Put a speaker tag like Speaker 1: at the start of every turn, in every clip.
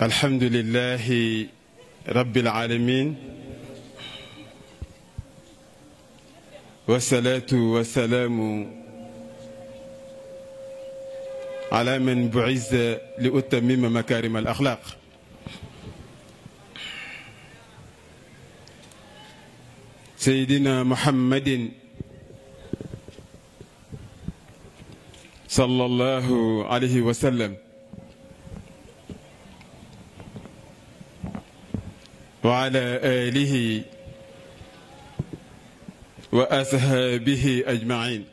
Speaker 1: الحمد لله رب العالمين والصلاة والسلام على من بعث لأتمم مكارم الأخلاق سيدنا محمد صلى الله عليه وسلم وعلى آله وأصحابه أجمعين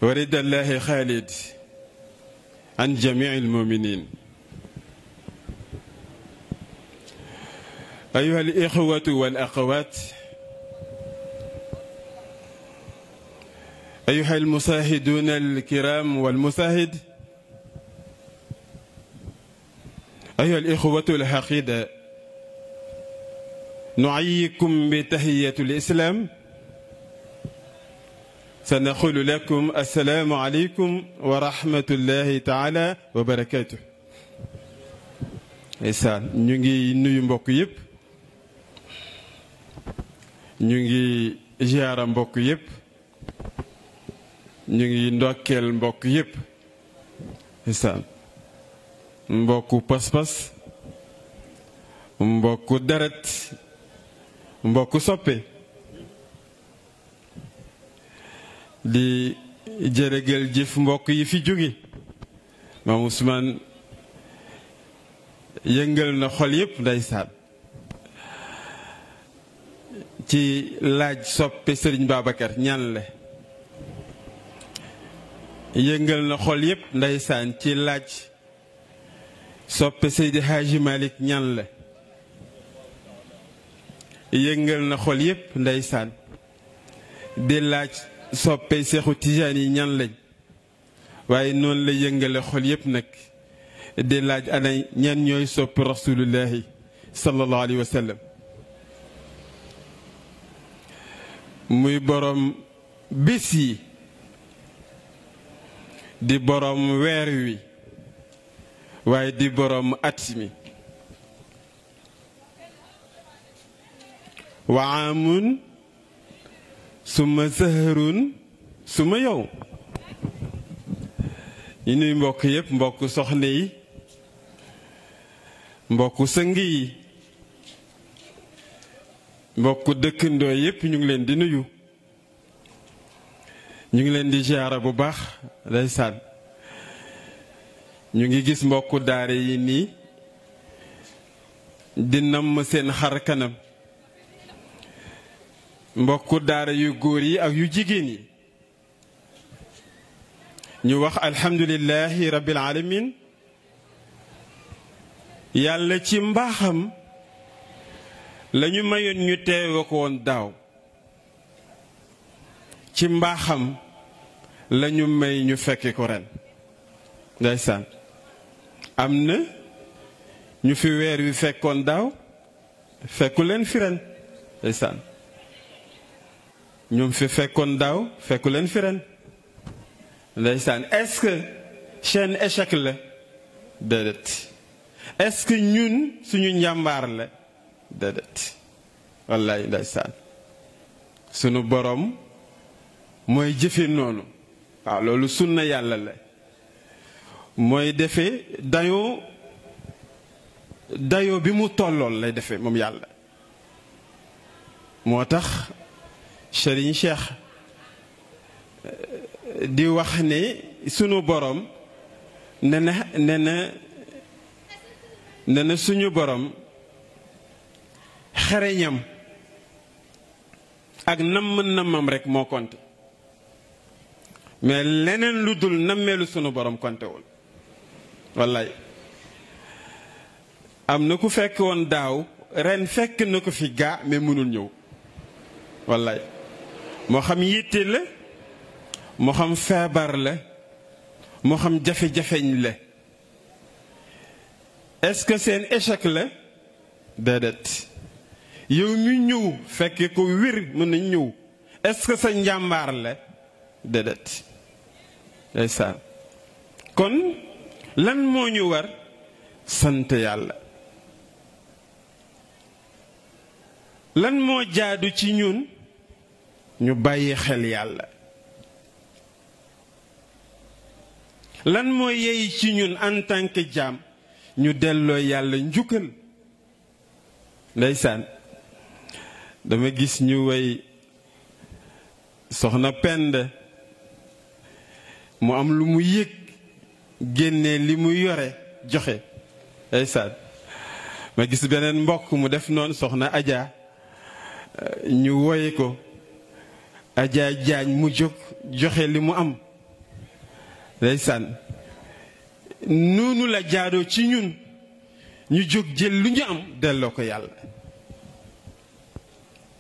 Speaker 1: ورد الله خالد عن جميع المؤمنين. أيها الإخوة والأخوات، أيها المشاهدون الكرام والمشاهد، أيها الإخوة الحقيدة، نعيكم بتحية الإسلام. سنقول لكم السلام عليكم ورحمة الله تعالى وبركاته. إسان نيجي نيو مبوك ييب، نيجي زيارة مبوك ييب، نيجي ندوكل مبوك ييب. إسان mbokku pas-pas, mbokku deret, mbokku soppe, di jërëgël jëf mbokk yi fi jóge. Maam Ousmane yëngal na xol yépp ndeysaan ci laaj soppe Sëriñ Babacar ñaan la. Yëngal na xol yépp ndeysaan ci laaj soppe Seydi Hadji Malick ñan la. Yëngal na xol yépp ndeysaan di laaj soppe Seexu Tijaan yi ñan lañ. waaye noonu la yëngale xol yépp nag di laaj ana ñan ñooy soppe rasulullahi sallallahu alayhi wa sallam. muy borom bés yi di borom weer wi waaye di borom at mi. wa aamun suma saharun suma yow. yi nuy mbokk yépp, mbokk soxna yi, mbokk sëng yi, mbokk dëkkandoo yépp ñu ngi leen di nuyu. ñu ngi leen di ziyaara bu baax ndeysaan. ñu ngi gis mbokku daare yi nii di namm seen xar kanam. mbokku daara yu góor yi ak yu jigéen yi ñu wax alhamdulillahi rabbil alamin. yàlla ci mbaaxam lañu mayoon ñu teewe ko woon daaw. ci mbaaxam lañu may ñu fekke ko ren ndeysaan. am na ñu fi weer wi fekkoon daaw fekku leen fi ren ndeysaan. ñoom fi fekkoon daaw fekku leen fi ren ndeysaan. est-ce que chaîne échec la? déedéet. est-ce que ñun suñu njàmbaar la? déedéet. wallaay ndeysaan. sunu borom mooy jëfe noonu. waaw loolu sunna yàlla la. mooy defee dayoo bi mu tollool lay defee moom yàlla. moo tax Serigne Cheikh di wax ne sunu borom ne na suñu borom xereñam ak nammam rek moo konte. mais leneen lu dul nammeelu sunu borom kontewul. wallaay am na ku fekk woon daaw ren fekk na ko fi gaa mais mënul ñëw. wallaay moo xam yitte la, moo xam feebar la, moo xam jafe-jafeñ la. est-ce que seen échec la? déedéet. yow mi ñëw fekke ko wér mën na ñëw. est-ce que sa njàmbaar la? déedéet. ndeysaan. kon lan moo ñu war sant yàlla. lan moo jaadu ci ñun ñu bàyyi xel yàlla. lan moo yey ci ñun en tant que jaam ñu delloo yàlla njukkal. ndeysaan dama gis ñu way soxna Penda mu am lu mu yëg génnee li mu yore joxe. ndeysaan ma gis beneen mbokk mu def noonu soxna Adja ñu woye ko Adja Jaañ mu jóg joxe li mu am. ndeysaan noonu la jaadoo ci ñun ñu jóg jël lu ñu am delloo ko yàlla.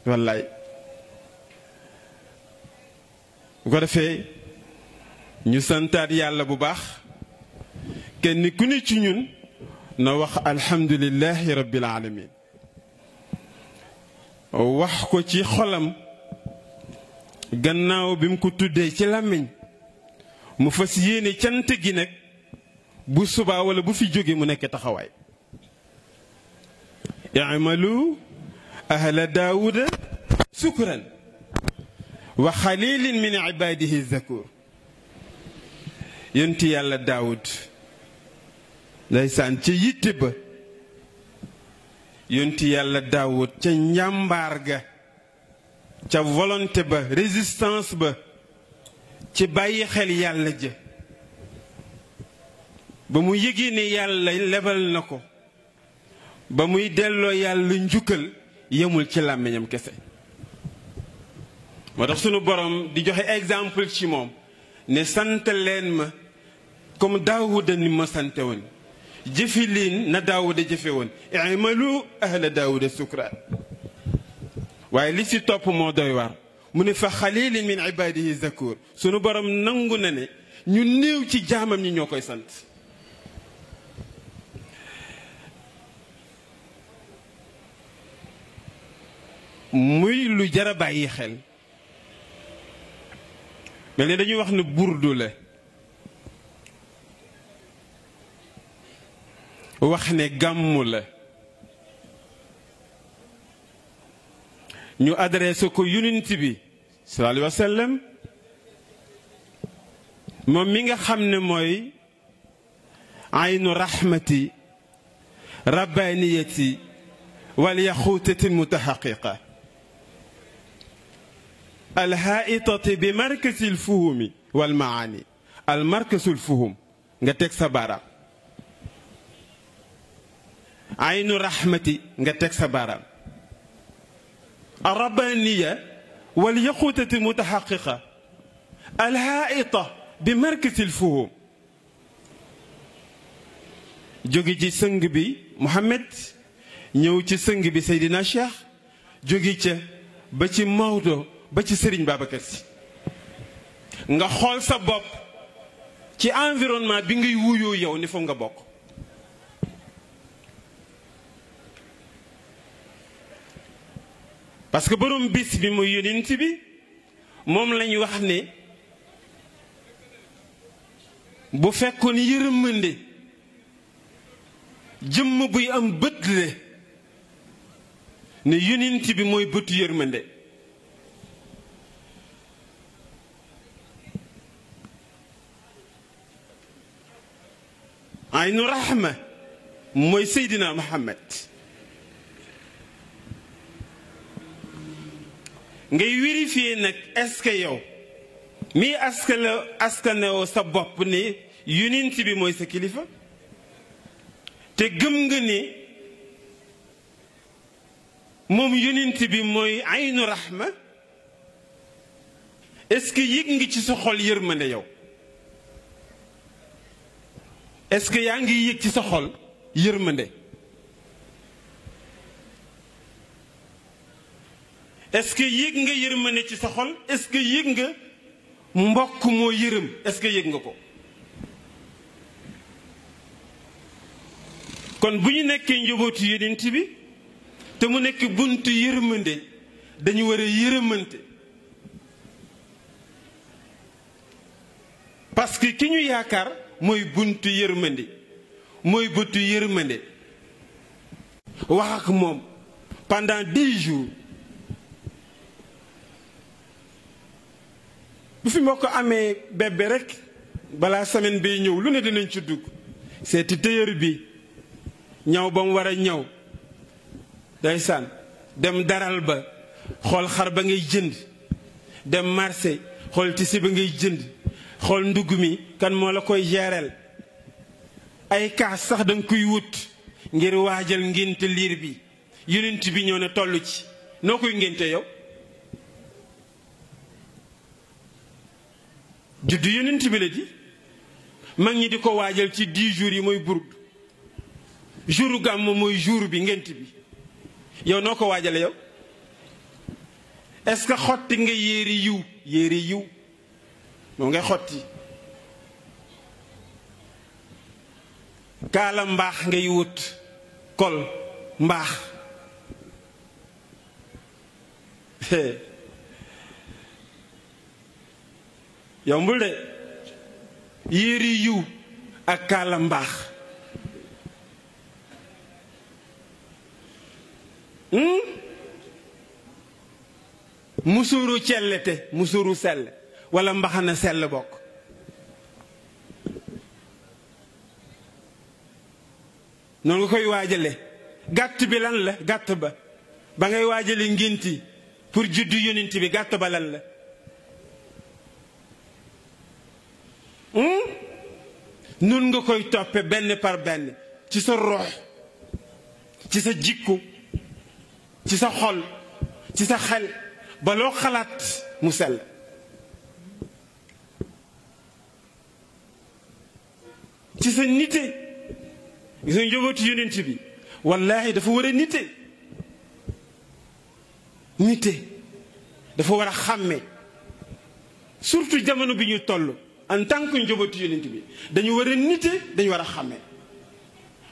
Speaker 1: wallaay bu ko defee ñu santaat yàlla bu baax. kenn ku ne ci ñun na wax alhamdulillahi rabbil alamin. wax ko ci xolam gannaaw bi mu ko tuddee ci làmmiñ mu fas yéene cant gi nag bu subaa wala bu fi jóge mu nekk taxawaay. i'malu ahla daawuda sukran wa xalilin min ibadihi zakur. yonti yàlla daawud ndeysaan ca yitte ba. yonti yàlla daawud ca njàmbaar ga ca volonté ba résistance ba ci bàyyi xel yàlla ja ba mu yëgee ne yàlla lebal na ko ba muy delloo yàlla njukkal yemul ci làmmiñam kese. moo tax sunu borom di joxe exemple ci moom ne sant leen ma comme daawuda ni ma sante woon. jëfi leen na daawuda jëfe woon. i'malu ahla daawuda sukran. waaye li ci topp moo doy waar mu ne fa xalilin min ibadihi zakur. sunu borom nangu na ne ñu néew ci jaamam ñi ñoo koy sant. muy lu jara bàyyi xel. mel ni dañuy wax ne burdu la. wax ne gàmmu la. ñu adressé ko yonent bi sallallahu alayhi wa sallam moom mi nga xam ne mooy aynu rahmati rabbaniyati wal yaxuutati mutahaqiqa alhaitati bi markasi lfuhumi wal maani al markasul fuhum nga teg sa baaraam. aynu rahmati nga teg sa baaraam. الربانية واليقوتة المتحققة الهائطة بمركز الفهوم. jóge ci sëng bi Muhammad ñëw ci sëng bi Seydina Cheikh jóge ca ba ci Maodo ba ci Serigne Babacar Sy. nga xool sa bopp ci environnement bi ngay wuyoo yow ni foofu nga bokk. parce que borom bis bi muy yonent bi moom lañu wax ne bu fekkoon yërmande jëmm buy am bët le ne yonent bi mooy bëtu yërmande. aynu rahma mooy Seydina Muhammad. ngay vérifier nag est-ce que yow mii askanewoo sa bopp ne yonent bi mooy sa kilifa te gëm nga ne moom yonent bi mooy aynu rahma. est-ce que yëg ngi ci sa xol yërmande yow. est-ce que yaa ngi yëg ci sa xol yërmande. est-ce que yëg nga yërmande ci sa xol. est-ce que yëg nga mbokk moo yërëm. est-ce que yëg nga ko. kon bu ñu nekkee njabootu yonent bi te mu nekk buntu yërmande dañu war a yërëmante. parce que ki ñu yaakaar mooy buntu yërmande mooy bëtu yërmande wax ak moom pendant 10 jours bu fi moo ko amee bébé rek balaa semaine bay ñëw lu ne dinañ ci dugg seeti tailleur bi ñaw ba mu war a ñaw ndeysaan dem daral ba xool xar ba ngay jënd dem marché xool tisi ba ngay jënd xool ndugg mi kan moo la koy gérer ay kaas sax danga koy wut ngir waajal ngénte liir bi yonent bi ñëw ne toll ci noo koy ngénte yow juddu yonent bi la di mag ñi di ko waajal ci 10 jours yi mooy burd jouru gàmm mooy jour bi ngént bi yow noo ko waajale yow est-ce que xotti nga yéeri yiw moom ngay xotti kaala mbaax ngay wut kol mbaax yombul de yéeri yiw ak kaala mbaax musóoru cellete musóoru sell wala mbaxana sell bokk noonu nga koy waajale gàtt bi lan la gàtt ba ngay waajale ngénti pour juddu yonent bi gàtt ba lan la nun nga koy toppe benn par benn ci sa rox ci sa jikko ci sa xol ci sa xel ba loo xalaat mu sell ci sa nite gis nga njabootu yonent bi wallaahi dafa war a nite dafa war a xàmme surtout jamono bi ñu toll en tant que njabootu yonent bi dañu war a nite dañu war a xàmme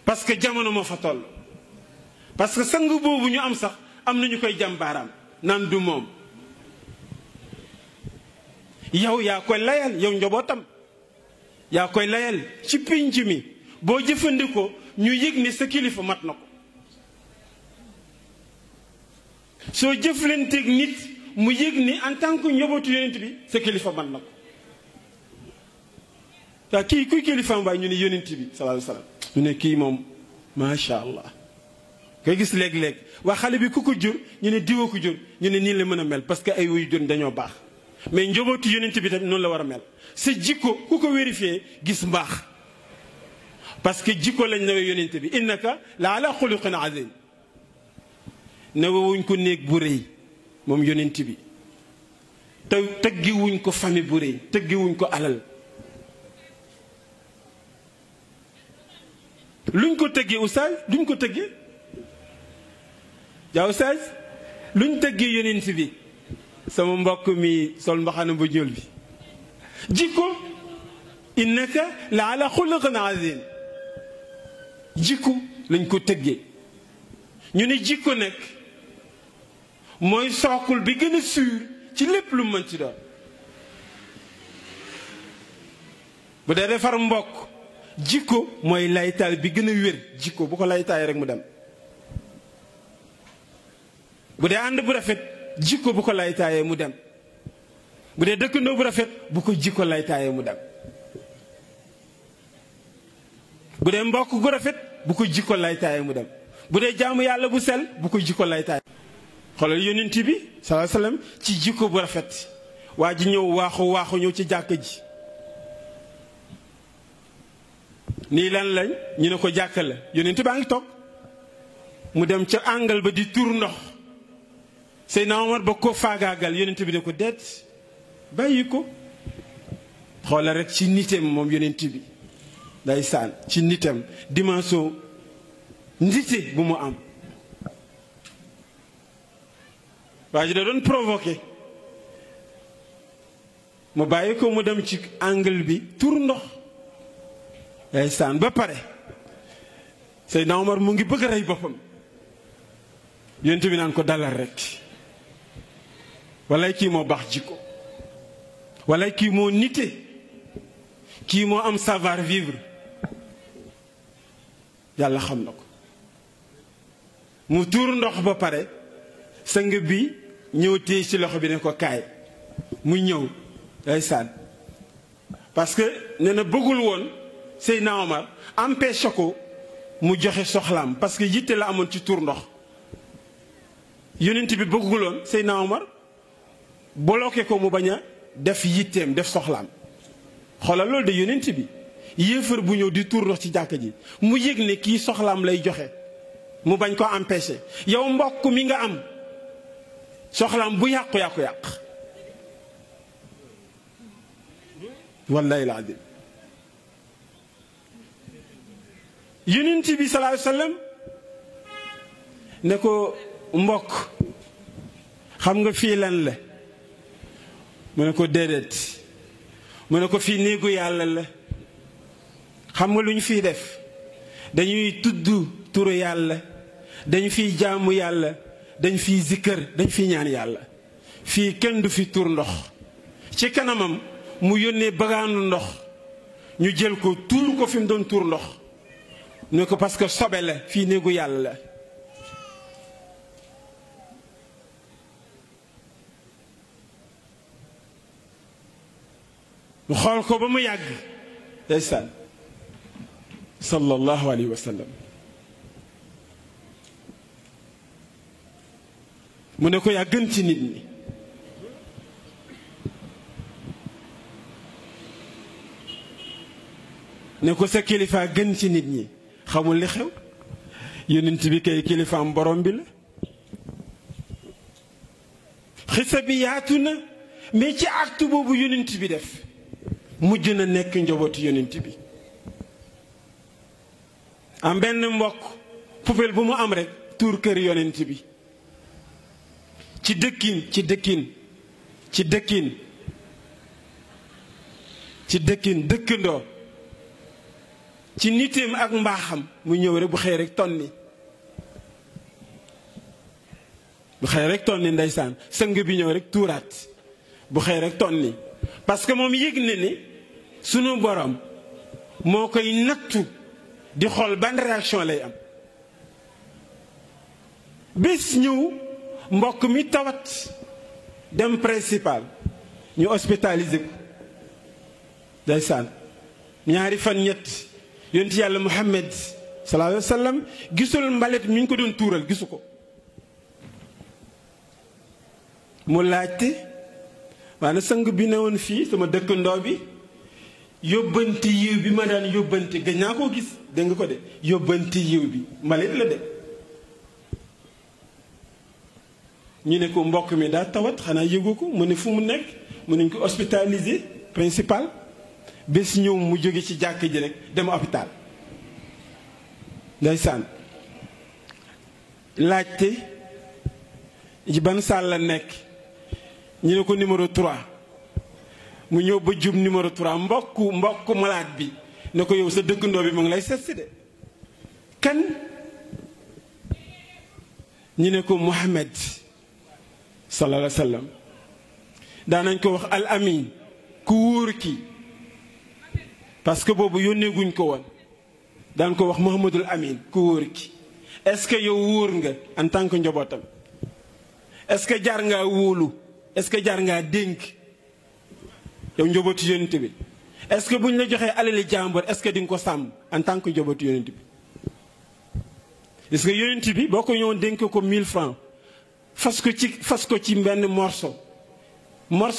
Speaker 1: parce que jamono moo fa toll parce que sang boobu ñu am sax am nañu koy jàmbaaraam naan du moom yow yaa koy layal yow njabootam yaa koy layal ci pinc mi boo jëfandikoo ñu yëg ni sa kilifa mat na ko soo jëflanteeg nit mu yëg ni en tant que njabootu yonent bi sa kilifa mat na ko waa kii kuy kilifaam waaye ñu ne yonent bi sallallahu alayhi wasallam ñu ne kii moom macha allah koy gis léeg-léeg waa xale bi ku ko jur ñu ne diwa ko jur ñu ne nii la mën a mel parce que ay wuyu jur dañoo baax mais njabootu yonent bi tamit noonu la war a mel sa jikko ku ko vérifié gis mbaax parce que jikko lañ nawee yonent bi innaka la ala xuluqin azim nawewuñ ko néeg bu rëy moom yonent bi te tëggiwuñ ko famille bu rëy tëggiwuñ ko alal luñ ko tëggee oustaz duñ ko tëggee yaa oustaz luñ tëggee yonent bi sama mbokk mi sol mbaxana bu ñuul bi jikko innaka la ala xuluqin azim jikko lañ ko tëggee ñu ne jikko nag mooy sookul bi gën a suur ci lépp lu mën ci doon bu dee defar mbokk jikko mooy laytaay bi gën a wér jikko bu ko laytaay rek mu dem bu dee ànd bu rafet jikko bu ko laytaayee mu dem bu dee dëkkandoo bu rafet bu ko jikko laytaayee mu dem bu dee mbokk gu rafet bu ko jikko laytaayee mu dem bu dee jaamu yàlla bu sel bu ko jikko laytaayee xoolal yonent bi sallallahu alayhi wasallam ci jikko bu rafet waa ji ñëw waaxu ñëw ci jàkka ji nii lan lañ ñu ne ko jàkka la yonent baa ngi toog mu dem ca àngal ba di tur ndox Seydina Omar ba ko faagaagal yonent bi ne ko deet bàyyi ko xoolal rek ci nitam moom yonent bi day saan ci nitam dimension nite bu mu am waa ji da doon provoqué mu bàyyi ko mu dem ci angle bi tur ndox day saan ba pare Seydina Omar mu ngi bëgg a rey boppam yonent bi naan ko dalal rek walay kii moo baax jikko walay kii moo nite kii moo am savoir vivre yàlla xam na ko mu tuur ndox ba pare sang bi ñëw téye ci loxo bi ne ko kaay mu ñëw day sànn parce que nee na bëggul woon Seydina Omar empêché ko mu joxe soxlaam parce que yitte la amoon ci tuur ndox yonent bi bëggul woon Seydina Omar bloqué ko mu bañ a def yitteem def soxlaam xoolal loolu de yonent bi yéefar bu ñëw di tuur ndox ci jàkka ji mu yëg ne kii soxlaam lay joxe mu bañ ko empêché yow mbokk mi nga am soxlaam bu yàqu-yàqu-yàq wallahi alazim yonent bi sallallahu alayhi wasallam ne ko mbokk xam nga fii lan la mu ne ko déedéet mu ne ko fii néegu yàlla la xam nga lu ñu fiy def dañuy tudd turu yàlla dañu fiy jaamu yàlla dañ fiy zikkër dañ fiy ñaan yàlla fii kenn du fi tur ndox ci kanamam mu yónnee bagaanu ndox ñu jël ko tuur ko fi mu doon tuur ndox ne ko parce que sobe la fii néegu yàlla la mu xool ko ba mu yàgg ndeysaan sallallahu alayhi wa sallam mu ne ko yaa gën ci nit ñi ne ko sa kilifa gën ci nit ñi xamul li xew yonent bi kay kilifaam borom bi la xisa bi yaatu na mais ci acte boobu yonent bi def mujj na nekk njabootu yonent bi am benn mbokk poubelle bu mu am rek tuur kër yonent bi ci dëkkandoo ci niteem ak mbaaxam mu ñëw rek bu xëy rek tonni ndeysaan sëng bi ñëw rek tuuraat bu xëy rek tonni parce que moom yëg na ni sunu borom moo koy nattu di xool ban réaction lay am bés ñëw mbokk mi tawat dem principal ñu hospitalisé ko ndeysaan ñaari fan ñett yonent yàlla Muhammad sallallahu alayhi wa sallam gisul mbalit mi ñu ko doon tuural gisu ko mu laajte maanaam sang bi ne woon fii sama dëkkandoo bi yóbbanti yiw bi ma daan yóbbanti gëj naa koo gis dégg nga ko de yóbbanti yiw bi mbalit la de ñu ne ko mbokk mi daa tawat xanaa yëgu ko mu ne fu mu nekk mu nañ ko hospitalisé principal bés ñëw mu jóge ci jàkk ji rek dem hôpital ndeysaan laajte ci ban salle la nekk ñu ne ko numéro 3 mu ñëw ba jub numéro 3 mbokk malade bi ne ko yow sa dëkkandoo bi mu ngi lay seet si de kan ñu ne ko Muhammad sallallahu alayhi wa sallam daanañ ko wax al amin ku wóor ki parce que boobu yónnee guñ ko woon daan ko wax Muhammadul Amin ku wóor ki est-ce que yow wóor nga en tant que njabootam est-ce que jar ngaa wóolu est-ce que jar ngaa dénk yow njabootu yonent bi est-ce que buñ la joxee alali jàmbur est-ce que di nga ko sàmm en tant que njabootu yonent bi est-ce que yonent bi boo ko ñëwoon dénk ko 1000 francs fas ko ci benn morceau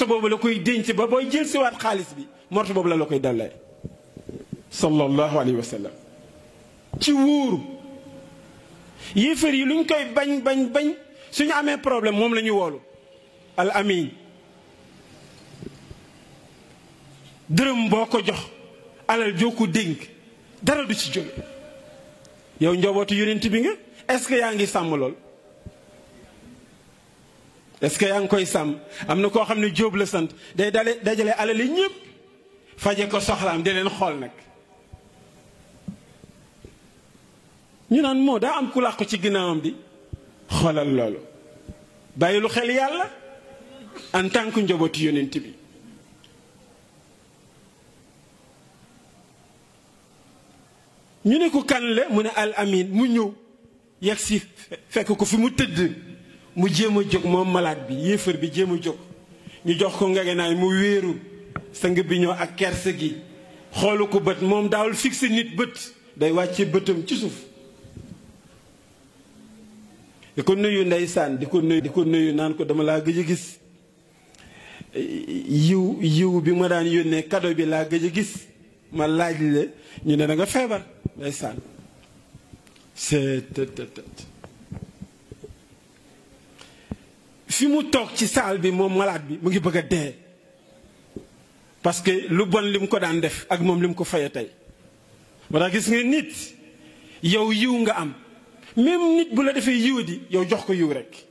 Speaker 1: boobu la koy denc ba booy jël siwaat xaalis bi morceau boobu la koy dallee sallallahu alayhi wa sallam ci wóoru yéefar yi luñ koy bañ suñu amee problème moom la ñu woolu al amin dërëm boo ko jox alal joo ko dénk dara du ci jóge yow njobootu yonent bi nga est-ce que yaa ngi sàmm lool est-ce que yaa ngi koy sàmm am na koo xam ne Jóob la sant day dajale alal yi ñëpp faje ko soxlaam di leen xool nag ñu naan moo daa am ku làqu ci ginnaawam di xoolal loolu bàyyi lu xel yàlla en tant que njabootu yonent bi ñu ne ko kan la mu ne al amin mu ñëw yegg si fekk ko fi mu tëdd mu jéem a jóg moom malade bi yéefar bi jéem a jóg ñu jox ko ngegenaay mu wéeru sang bi ñëw ak kerse gi xoolu ko bët moom daawul fixé nit bët day wàcce bëtam ci suuf di ko nuyu ndeysaan di ko nuyu naan ko dama laa gëj a gis yiw bi ma daan yónnee cadeau bi laa gëj a gis ma laaj la ñu ne da nga feebar ndeysaan fi mu toog ci saal bi moom malade bi mu ngi bëgg a dee parce que lu bon li mu ko daan def ak moom li mu ko faye tey moo tax gis nga nit yow yiw nga am même nit bu la defee yiw di yow jox ko yiw rek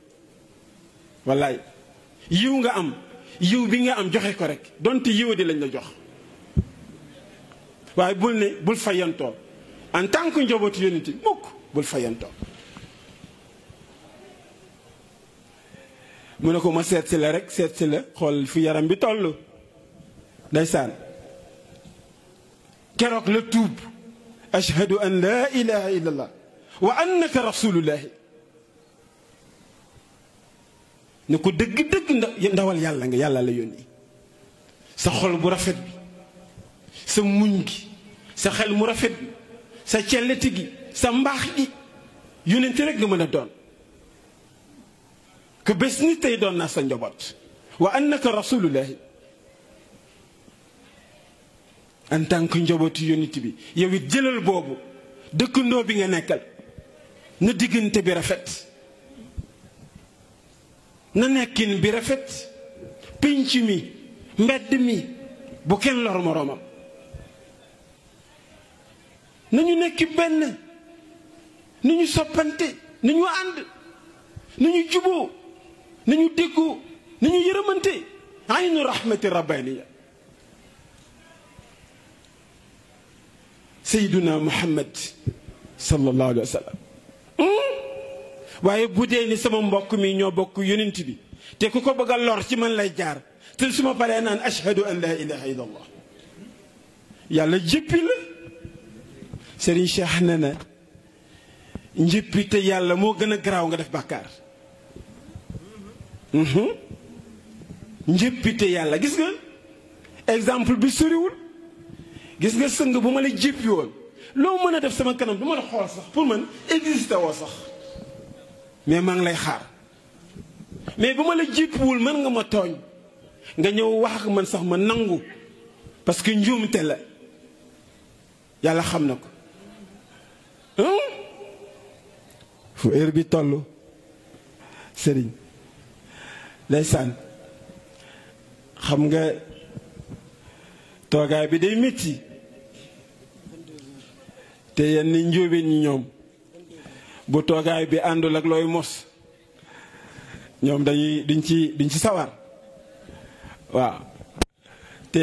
Speaker 1: wallaay yiw nga am yiw bi nga am joxe ko rek donte yiw di lañ la jox waaye bul fayantoo en tant que njabootu yonent mukk bul fayantoo mu ne ko ma seet si la rek seet si la xool fu yaram bi toll ndeysaan keroog la tuub ashhadu an laa ilaha illa allah wa annaka rasulullahi ne ko dëgg-dëgg ndawal yàlla nga yàlla la yónni sa xol bu rafet bi sa muñ gi sa xel mu rafet bi sa celleti gi sa mbaax gi yónent rek nga mën a doon que bés ni tey doon naa sa njaboot wa annaka rasulullahi en tant que njabootu yónent bi yow it jëlal boobu dëkkandoo bi nga nekkal na diggante bi rafet na nekkin bi rafet pinc mi mbedd mi bu kenn lor moroomam nañu nekki benn ni ñu soppante ni ñu ànd ni ñu juboo ni ñu déggoo ni ñu yërëmante aynu rahmati rabbaniya sayyiduna muhammad sallallahu alayhi wa sallam waaye bu dee ni sama mbokk mi ñoo bokk yonent bi te ku ko bëgg a lor ci man lay jaar te su ma paree naan ashhadu an la ilaha illa allah yàlla jëppi la Serigne Cheikh ne na njëppi te yàlla moo gën a garaaw nga def bàkkaar njëppi te yàlla gis nga exemple bi soriwul gis nga sëng bu ma la jëppi woon loo mën a def sama kanam du ma la xool sax pour man existé woo sax mais maa ngi lay xaar mais bu ma la jëppiwul mën nga ma tooñ nga ñëw wax ak man sax ma nangu parce que njuumte la yàlla xam na ko fu heure bi toll sëriñ ndeysaan xam nga toogaay bi day métti te yenn njóobeen ñi ñoom bu toogaay bi àndul ak looy mos ñoom duñ ci sawar waaw te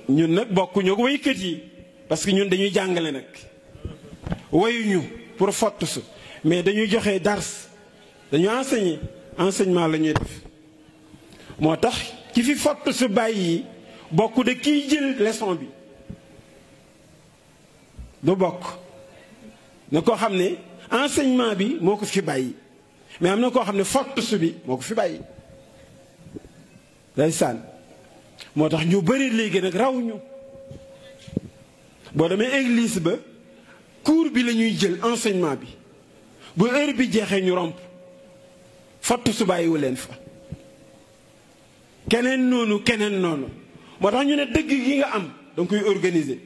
Speaker 1: ñun nag bokkuñu ak waykat yi parce que ñun dañuy jàngale nag wayuñu pour fottu su mais dañuy joxe dars dañu enseignement la ñuy def moo tax ki fi fottu su bàyyi bokku de kiy jël leçon bi du bokk na koo xam ne enseignement bi moo ko fi bàyyi mais am na koo xam ne fottu su bi moo ko fi bàyyi ndeysaan moo tax ñu bëri léegi nag raw ñu boo demee église ba cours bi la ñuy jël enseignement bi bu heure bi jeexee ñu romp fottu su bàyyiwu leen fa keneen noonu moo tax ñu ne dëgg gi nga am danga koy organiser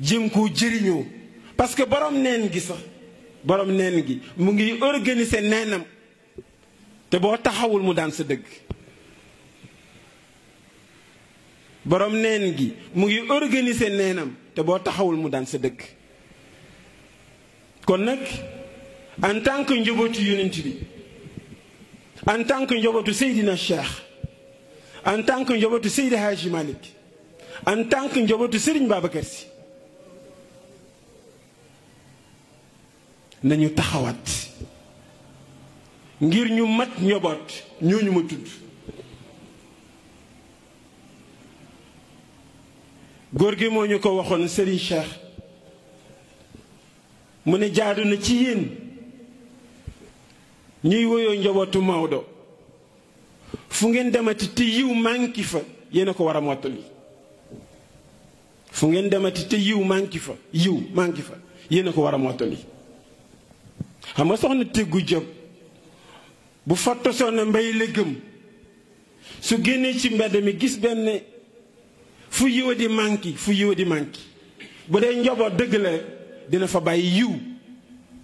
Speaker 1: jéem koo jëriñoo parce que borom neen gi mu ngi organiser neenam te boo taxawul mu daan sa dëgg borom neen gi mu ngi organiser neenam te boo taxawul mu daan sa dëgg kon nag en tant que njabootu yonent bi en tant que njabootu Seydina Cheikh en tant que njabootu Seydi Hadji Malick en tant que njabootu Serigne Babacar Sy nañu taxawaat ngir ñu mat njaboot ñooñu ma tudd góor gi moo ñu ko waxoon Serigne Cheikh
Speaker 2: mu ne jaadu na ci yéen ñuy woyoo njabootu Maodo fu ngeen demati te yiw manki fa yéen a ko war a mottali fu ngeen demati te yiw manki fa yéen a ko war a mottali xam nga soxna Téggu Jóob bu fotto soxna Mbay la gëm su génnee ci mbedd mi gis benn fu yiwa di manki bu dee njaboot dëgg la rek dina fa bàyyi yiw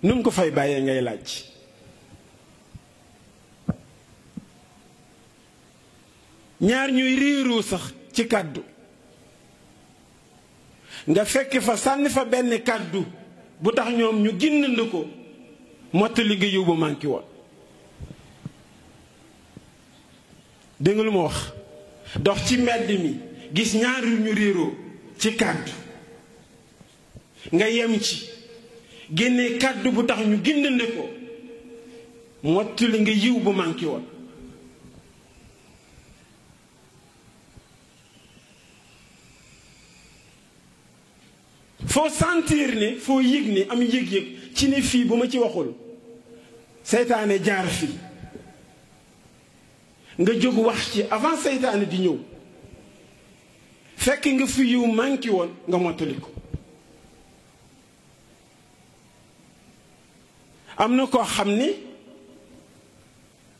Speaker 2: nu mu ko fay bàyyee ngay laaj ñaar ñuy réeroo sax ci kàddu nga fekk fa sànni fa benn kàddu bu tax ñoom ñu ginnand ko mottali nga yiw bu manki woon dégg nga lu ma wax dox ci mbedd mi gis ñaar ñu réeroo ci kàddu nga yem ci génne kàddu bu tax ñu gindande ko mottali nga yiw bu manki woon foo sentir ne foo yëg ne am yëg-yëg ci ne fii bu ma ci waxul seytaane jaar fii nga jóg wax ci avant seytaane di ñëw fekk nga fi yiw manki woon nga mottali ko am na koo xam ni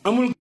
Speaker 2: amul